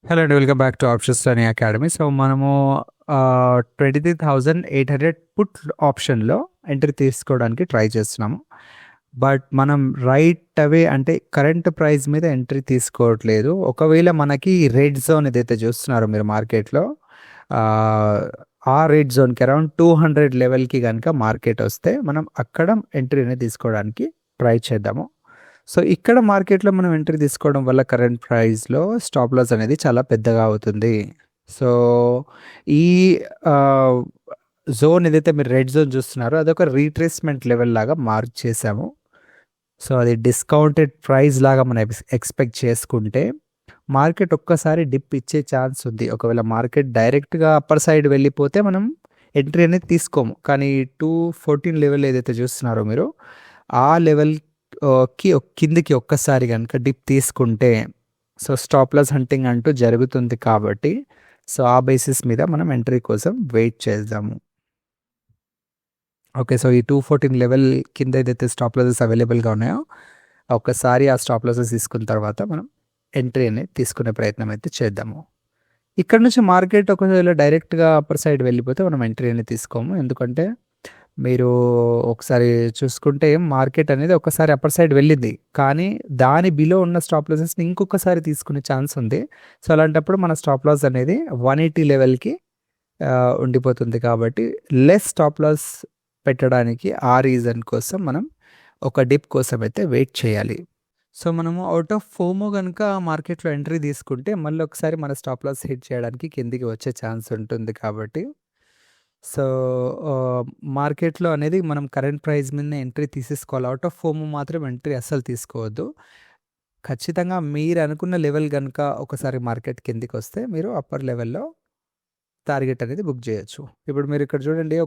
Hello అండి, welcome back to options learning academy. So మనము 23,800 put ఆప్షన్లో ఎంట్రీ తీసుకోవడానికి ట్రై చేస్తున్నాము. బట్ మనం రైట్ అవే అంటే కరెంట్ ప్రైస్ మీద ఎంట్రీ తీసుకోవట్లేదు. ఒకవేళ మనకి రెడ్ జోన్ ఏదైతే చూస్తున్నారో మీరు మార్కెట్లో, ఆ రెడ్ జోన్కి అరౌండ్ 200 లెవెల్కి కనుక మార్కెట్ వస్తే మనం అక్కడ ఎంట్రీ అనేది తీసుకోవడానికి ట్రై చేద్దాము. సో ఇక్కడ మార్కెట్లో మనం ఎంట్రీ తీసుకోవడం వల్ల కరెంట్ ప్రైస్లో స్టాప్ లాస్ అనేది చాలా పెద్దగా అవుతుంది. సో ఈ జోన్ ఏదైతే మీరు రెడ్ జోన్ చూస్తున్నారో అదొక రీట్రేస్మెంట్ లెవెల్ లాగా మార్క్ చేసాము. సో అది డిస్కౌంటెడ్ ప్రైస్ లాగా మనం ఎక్స్పెక్ట్ చేసుకుంటే మార్కెట్ ఒక్కసారి డిప్ ఇచ్చే ఛాన్స్ ఉంది. ఒకవేళ మార్కెట్ డైరెక్ట్గా అప్పర్ సైడ్ వెళ్ళిపోతే మనం ఎంట్రీ అనేది తీసుకోము. కానీ 214 లెవెల్ ఏదైతే చూస్తున్నారో మీరు, ఆ లెవెల్ కిందికి ఒక్కసారి కనుక డిప్ తీసుకుంటే సో స్టాప్ లాస్ హంటింగ్ అంటూ జరుగుతుంది. కాబట్టి సో ఆ బేసిస్ మీద మనం ఎంట్రీ కోసం వెయిట్ చేద్దాము. ఓకే, సో ఈ 214 లెవెల్ కింద ఏదైతే స్టాప్ లాసెస్ అవైలబుల్గా ఉన్నాయో ఒక్కసారి ఆ స్టాప్ లాసెస్ తీసుకున్న తర్వాత మనం ఎంట్రీ అనేది తీసుకునే ప్రయత్నం అయితే చేద్దాము. ఇక్కడ నుంచి మార్కెట్ ఒకవేళ డైరెక్ట్గా అప్పర్ సైడ్ వెళ్ళిపోతే మనం ఎంట్రీ అనేది తీసుకోము. ఎందుకంటే మీరు ఒకసారి చూసుకుంటే మార్కెట్ అనేది ఒకసారి అప్పర్ సైడ్ వెళ్ళింది, కానీ దాని బిలో ఉన్న స్టాప్ లాసెస్ని ఇంకొకసారి తీసుకునే ఛాన్స్ ఉంది. సో అలాంటప్పుడు మన స్టాప్ లాస్ అనేది 180 లెవెల్కి ఉండిపోతుంది. కాబట్టి లెస్ స్టాప్ లాస్ పెట్టడానికి ఆ రీజన్ కోసం మనం ఒక డిప్ కోసం అయితే వెయిట్ చేయాలి. సో మనము అవుట్ ఆఫ్ ఫోమో కనుక మార్కెట్లో ఎంట్రీ తీసుకుంటే మళ్ళీ ఒకసారి మన స్టాప్ లాస్ హిట్ చేయడానికి కిందికి వచ్చే ఛాన్స్ ఉంటుంది. కాబట్టి సో మార్కెట్లో అనేది మనం కరెంట్ ప్రైస్ మీద ఎంట్రీ తీసేసుకోవాలి. అవుట్ ఆఫ్ ఫోమో మాత్రం ఎంట్రీ అస్సలు తీసుకోవద్దు. ఖచ్చితంగా మీరు అనుకున్న లెవెల్ కనుక ఒకసారి మార్కెట్ కిందికి వస్తే మీరు అప్పర్ లెవెల్లో టార్గెట్ అనేది బుక్ చేయొచ్చు. ఇప్పుడు మీరు ఇక్కడ చూడండి,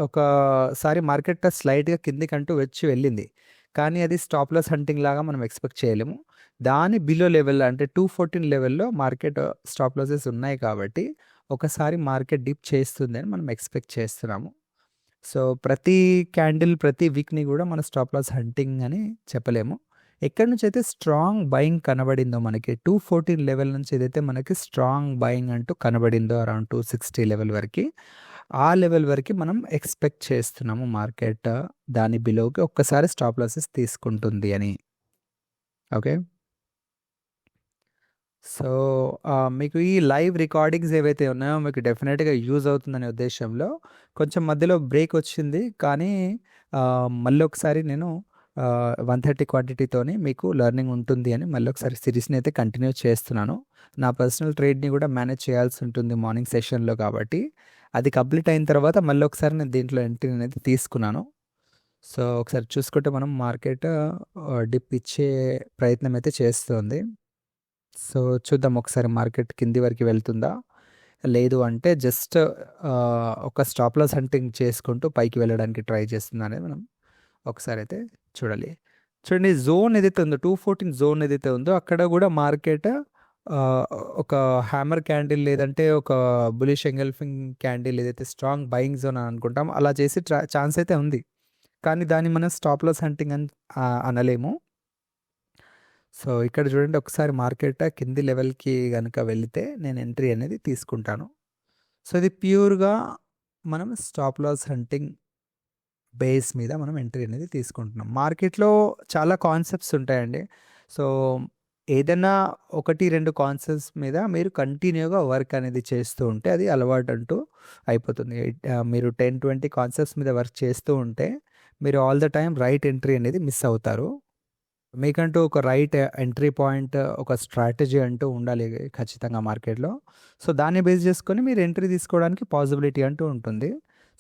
ఒకసారి మార్కెట్ స్లైట్గా కిందికంటూ వచ్చి వెళ్ళింది, కానీ అది స్టాప్ లాస్ హంటింగ్ లాగా మనం ఎక్స్పెక్ట్ చేయలేము. దాని బిలో లెవెల్ అంటే 214 లెవెల్లో మార్కెట్ స్టాప్ లాసెస్ ఉన్నాయి. కాబట్టి ఒకసారి మార్కెట్ డిప్ చేస్తుంది అని మనం ఎక్స్పెక్ట్ చేస్తున్నాము. సో ప్రతి క్యాండిల్ ప్రతి వీక్ని కూడా మన స్టాప్ లాస్ హంటింగ్ అని చెప్పలేము. ఎక్కడి నుంచి అయితే స్ట్రాంగ్ బయింగ్ కనబడిందో మనకి 214 లెవెల్ నుంచి ఏదైతే మనకి స్ట్రాంగ్ బయింగ్ అంటూ కనబడిందో అరౌండ్ 260 లెవెల్ వరకు, ఆ లెవెల్ వరకు మనం ఎక్స్పెక్ట్ చేస్తున్నాము మార్కెట్ దాని బిలోకి ఒక్కసారి స్టాప్ లాసెస్ తీసుకుంటుంది అని. ఓకే, సో మీకు ఈ లైవ్ రికార్డింగ్స్ ఏవైతే ఉన్నాయో మీకు డెఫినెట్గా యూజ్ అవుతుందనే ఉద్దేశంలో కొంచెం మధ్యలో బ్రేక్ వచ్చింది, కానీ మళ్ళీ ఒకసారి నేను 130 క్వాంటిటీతోని మీకు లెర్నింగ్ ఉంటుంది అని మళ్ళీ ఒకసారి సిరీస్ని అయితే కంటిన్యూ చేస్తున్నాను. నా పర్సనల్ ట్రేడ్ని కూడా మేనేజ్ చేయాల్సి ఉంటుంది మార్నింగ్ సెషన్లో. కాబట్టి అది కంప్లీట్ అయిన తర్వాత మళ్ళీ ఒకసారి నేను దీంట్లో ఎంట్రీ అనేది తీసుకున్నాను. సో ఒకసారి చూసుకుంటే మనం మార్కెట్ డిప్ ఇచ్చే ప్రయత్నం అయితే చేస్తుంది. సో చూద్దాం ఒకసారి మార్కెట్ కింది వరకు వెళ్తుందా, లేదు అంటే జస్ట్ ఒక స్టాప్ లాస్ హంటింగ్ చేసుకుంటూ పైకి వెళ్ళడానికి ట్రై చేస్తుందా అనేది మనం ఒకసారి అయితే చూడాలి. చూడండి, జోన్ ఏదైతే ఉందో 214 జోన్ ఏదైతే ఉందో అక్కడ కూడా మార్కెట్ ఒక హ్యామర్ క్యాండిల్ లేదంటే ఒక బులిష్ ఎంగల్ఫింగ్ క్యాండిల్ ఏదైతే స్ట్రాంగ్ బయింగ్ జోన్ అని అనుకుంటాం అలా చేసి ఛాన్స్ అయితే ఉంది, కానీ దాన్ని మనం స్టాప్ లాస్ హంటింగ్ అని అనలేము. సో ఇక్కడ చూడండి, ఒకసారి మార్కెట్ కింది లెవెల్కి కనుక వెళితే నేను ఎంట్రీ అనేది తీసుకుంటాను. సో ఇది ప్యూర్గా మనం స్టాప్ లాస్ హంటింగ్ బేస్ మీద మనం ఎంట్రీ అనేది తీసుకుంటున్నాం. మార్కెట్లో చాలా కాన్సెప్ట్స్ ఉంటాయండి. సో ఏదైనా 1-2 కాన్సెప్ట్స్ మీద మీరు కంటిన్యూగా వర్క్ అనేది చేస్తూ ఉంటే అది అలవాటు అంటూ అయిపోతుంది. మీరు 10-20 కాన్సెప్ట్స్ మీద వర్క్ చేస్తూ ఉంటే మీరు all the time right entry అనేది మిస్ అవుతారు. మీకంటూ ఒక రైట్ ఎంట్రీ పాయింట్, ఒక స్ట్రాటజీ అంటూ ఉండాలి ఖచ్చితంగా మార్కెట్లో. సో దాన్ని బేస్ చేసుకొని మీరు ఎంట్రీ తీసుకోవడానికి పాసిబిలిటీ అంటూ ఉంటుంది.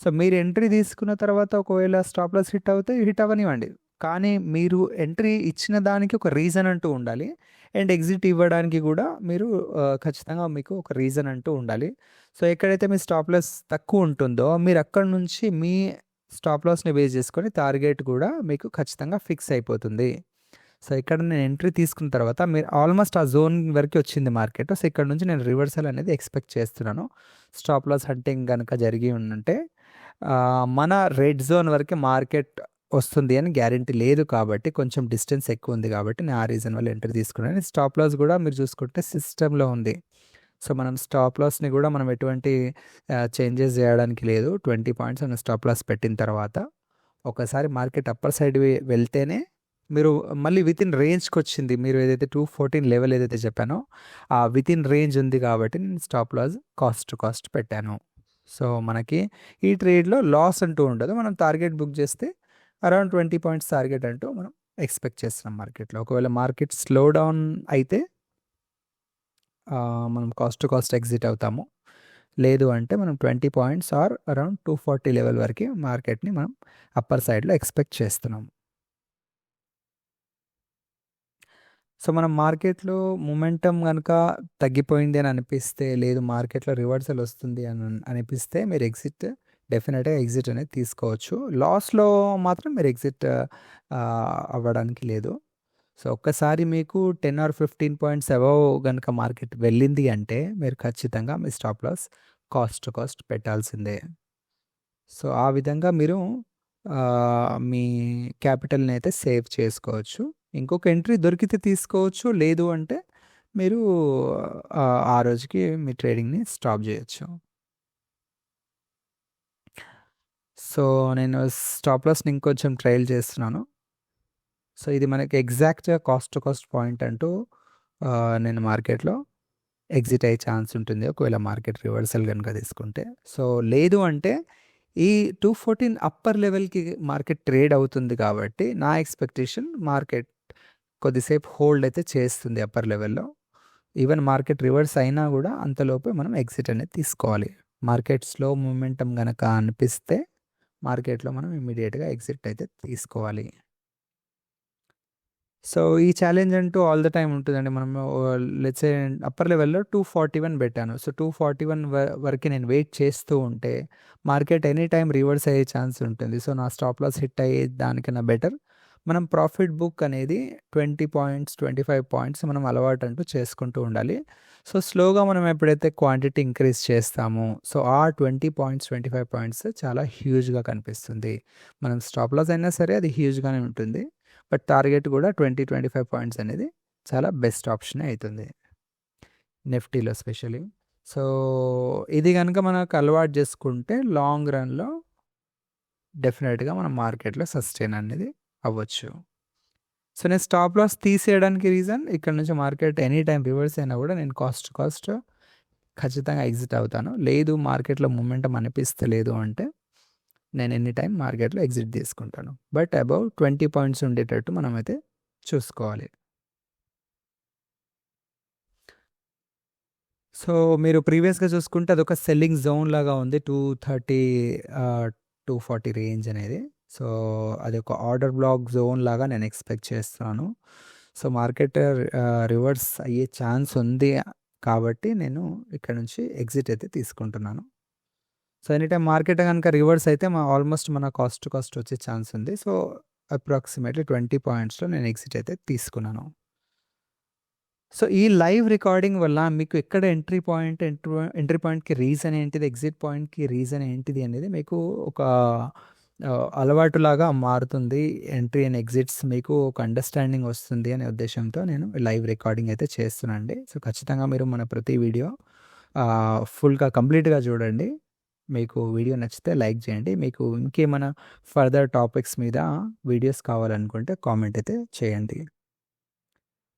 సో మీరు ఎంట్రీ తీసుకున్న తర్వాత ఒకవేళ స్టాప్ లాస్ హిట్ అవుతే హిట్ అవ్వనివ్వండి, కానీ మీరు ఎంట్రీ ఇచ్చిన దానికి ఒక రీజన్ అంటూ ఉండాలి. అండ్ ఎగ్జిట్ ఇవ్వడానికి కూడా మీరు ఖచ్చితంగా మీకు ఒక రీజన్ అంటూ ఉండాలి. సో ఎక్కడైతే మీ స్టాప్ లాస్ తక్కువ ఉంటుందో మీరు అక్కడ నుంచి మీ స్టాప్ లాస్ని బేస్ చేసుకొని టార్గెట్ కూడా మీకు ఖచ్చితంగా ఫిక్స్ అయిపోతుంది. సో ఇక్కడ నేను ఎంట్రీ తీసుకున్న తర్వాత మీరు ఆల్మోస్ట్ ఆ జోన్ వరకు వచ్చింది మార్కెట్. సో ఇక్కడ నుంచి నేను రివర్సల్ అనేది ఎక్స్పెక్ట్ చేస్తున్నాను. స్టాప్ లాస్ హంటింగ్ కనుక జరిగి ఉంటే మన రెడ్ జోన్ వరకు మార్కెట్ వస్తుంది అని గ్యారంటీ లేదు. కాబట్టి కొంచెం డిస్టెన్స్ ఎక్కువ ఉంది, కాబట్టి నేను ఆ రీజన్ వల్ల ఎంట్రీ తీసుకున్నాను. స్టాప్ లాస్ కూడా మీరు చూసుకుంటే సిస్టంలో ఉంది. సో మనం స్టాప్ లాస్ని కూడా మనం ఎటువంటి చేంజెస్ చేయడానికి లేదు. 20 పాయింట్స్ మనం స్టాప్ లాస్ పెట్టిన తర్వాత ఒకసారి మార్కెట్ అప్పర్ సైడ్ వెళ్తేనే మీరు మళ్ళీ విత్ ఇన్ రేంజ్కి వచ్చింది. మీరు ఏదైతే 214 లెవెల్ ఏదైతే చెప్పానో ఆ విత్ ఇన్ రేంజ్ ఉంది కాబట్టి నేను స్టాప్ లాస్ కాస్ట్ పెట్టాను. సో మనకి ఈ ట్రేడ్లో లాస్ అంటూ ఉండదు. మనం టార్గెట్ బుక్ చేస్తే అరౌండ్ 20 పాయింట్స్ టార్గెట్ అంటూ మనం ఎక్స్పెక్ట్ చేస్తున్నాం మార్కెట్లో. ఒకవేళ మార్కెట్ స్లో డౌన్ అయితే మనం కాస్ట్ ఎగ్జిట్ అవుతాము. లేదు అంటే మనం 20 పాయింట్స్ ఆర్ అరౌండ్ 240 లెవెల్ వరకు మార్కెట్ని మనం అప్పర్ సైడ్లో ఎక్స్పెక్ట్ చేస్తున్నాం. సో మనం మార్కెట్లో మొమెంటం కనుక తగ్గిపోయింది అని అనిపిస్తే, లేదు మార్కెట్లో రివర్సల్ వస్తుంది అని అనిపిస్తే మీరు డెఫినెట్గా ఎగ్జిట్ అనేది తీసుకోవచ్చు. లాస్లో మాత్రం మీరు ఎగ్జిట్ అవ్వడానికి లేదు. సో ఒక్కసారి మీకు 10 ఆర్ 15 పాయింట్స్ అబవ్ కనుక మార్కెట్ వెళ్ళింది అంటే మీరు ఖచ్చితంగా మీ స్టాప్ లాస్ కాస్ట్ పెట్టాల్సిందే. సో ఆ విధంగా మీరు మీ క్యాపిటల్ని అయితే సేవ్ చేసుకోవచ్చు. ఇంకొక ఎంట్రీ దొరికితే తీసుకోవచ్చు. లేదు అంటే మీరు ఆ రోజుకి మీ ట్రేడింగ్ని స్టాప్ చేయొచ్చు. సో నేను స్టాప్ లాస్ని ఇంకొంచెం ట్రయల్ చేస్తున్నాను. సో ఇది మనకి ఎగ్జాక్ట్గా కాస్ట్ పాయింట్ అంటూ నేను మార్కెట్లో ఎగ్జిట్ అయ్యే ఛాన్స్ ఉంటుంది ఒకవేళ మార్కెట్ రివర్సల్ కనుక తీసుకుంటే. సో లేదు అంటే ఈ 214 అప్పర్ లెవెల్కి మార్కెట్ ట్రేడ్ అవుతుంది కాబట్టి నా ఎక్స్పెక్టేషన్ మార్కెట్ కొద్దిసేపు హోల్డ్ అయితే చేస్తుంది అప్పర్ లెవెల్లో. ఈవెన్ మార్కెట్ రివర్స్ అయినా కూడా అంతలోపే మనం ఎగ్జిట్ అనేది తీసుకోవాలి. మార్కెట్ స్లో మూమెంటం కనుక అనిపిస్తే మార్కెట్లో మనం ఇమ్మీడియట్గా ఎగ్జిట్ అయితే తీసుకోవాలి. సో ఈ ఛాలెంజ్ అంటూ ఆల్ ద టైమ్ ఉంటుందండి. మనం లెట్స్ సే అప్పర్ లెవెల్లో 241 పెట్టాను. సో 241 వరకు నేను వెయిట్ చేస్తూ ఉంటే మార్కెట్ ఎనీ టైం రివర్స్ అయ్యే ఛాన్స్ ఉంటుంది. సో నా స్టాప్ లాస్ హిట్ అయ్యే దానికన్నా బెటర్ మనం ప్రాఫిట్ బుక్ అనేది 20 పాయింట్స్ 25 పాయింట్స్ మనం అలవాటు అంటూ చేసుకుంటూ ఉండాలి. సో స్లోగా మనం ఎప్పుడైతే క్వాంటిటీ ఇంక్రీజ్ చేస్తామో సో ఆ 20 పాయింట్స్ 25 పాయింట్స్ చాలా హ్యూజ్గా కనిపిస్తుంది. మనం స్టాప్ లాస్ అయినా సరే అది హ్యూజ్గానే ఉంటుంది. బట్ టార్గెట్ కూడా 20-25 పాయింట్స్ అనేది చాలా బెస్ట్ ఆప్షన్ అవుతుంది నిఫ్టీలో స్పెషలీ. సో ఇది కనుక మనకు అలవాటు చేసుకుంటే లాంగ్ రన్లో డెఫినెట్గా మనం మార్కెట్లో సస్టైన్ అనేది అవ్వచ్చు. సో నేను స్టాప్ లాస్ తీసేయడానికి రీజన్ ఇక్కడ నుంచి మార్కెట్ ఎనీ టైం రివర్స్ అయినా కూడా నేను కాస్ట్ ఖచ్చితంగా ఎగ్జిట్ అవుతాను. లేదు మార్కెట్లో మూమెంటం అనిపిస్తలేదు అంటే నేను ఎనీ టైం మార్కెట్లో ఎగ్జిట్ తీసుకుంటాను. బట్ అబౌవ్ 20 పాయింట్స్ ఉండేటట్టు మనమైతే చూసుకోవాలి. సో మీరు ప్రీవియస్గా చూసుకుంటే అదొక సెల్లింగ్ జోన్ లాగా ఉంది 230 240 రేంజ్ అనేది. సో అది ఒక ఆర్డర్ బ్లాక్ జోన్ లాగా నేను ఎక్స్పెక్ట్ చేస్తున్నాను. సో మార్కెట్ రివర్స్ అయ్యే ఛాన్స్ ఉంది కాబట్టి నేను ఇక్కడ నుంచి ఎగ్జిట్ అయితే తీసుకుంటున్నాను. సో ఎనీ టైం మార్కెట్ కనుక రివర్స్ అయితే ఆల్మోస్ట్ మన కాస్ట్ వచ్చే ఛాన్స్ ఉంది. సో అప్రాక్సిమేట్లీ 20 పాయింట్స్లో నేను ఎగ్జిట్ అయితే తీసుకున్నాను. సో ఈ లైవ్ రికార్డింగ్ వల్ల మీకు ఎక్కడ ఎంట్రీ పాయింట్కి రీజన్ ఏంటిది, ఎగ్జిట్ పాయింట్కి రీజన్ ఏంటిది అనేది మీకు ఒక అలవాటులాగా మారుతుంది. ఎంట్రీ అండ్ ఎగ్జిట్స్ మీకు ఒక అండర్స్టాండింగ్ వస్తుంది అనే ఉద్దేశంతో నేను లైవ్ రికార్డింగ్ అయితే చేస్తున్నానండి. సో ఖచ్చితంగా మీరు మన ప్రతి వీడియో ఫుల్గా కంప్లీట్గా చూడండి. మీకు వీడియో నచ్చితే లైక్ చేయండి. మీకు ఇంకేమైనా ఫర్దర్ టాపిక్స్ మీద వీడియోస్ కావాలనుకుంటే కామెంట్ అయితే చేయండి.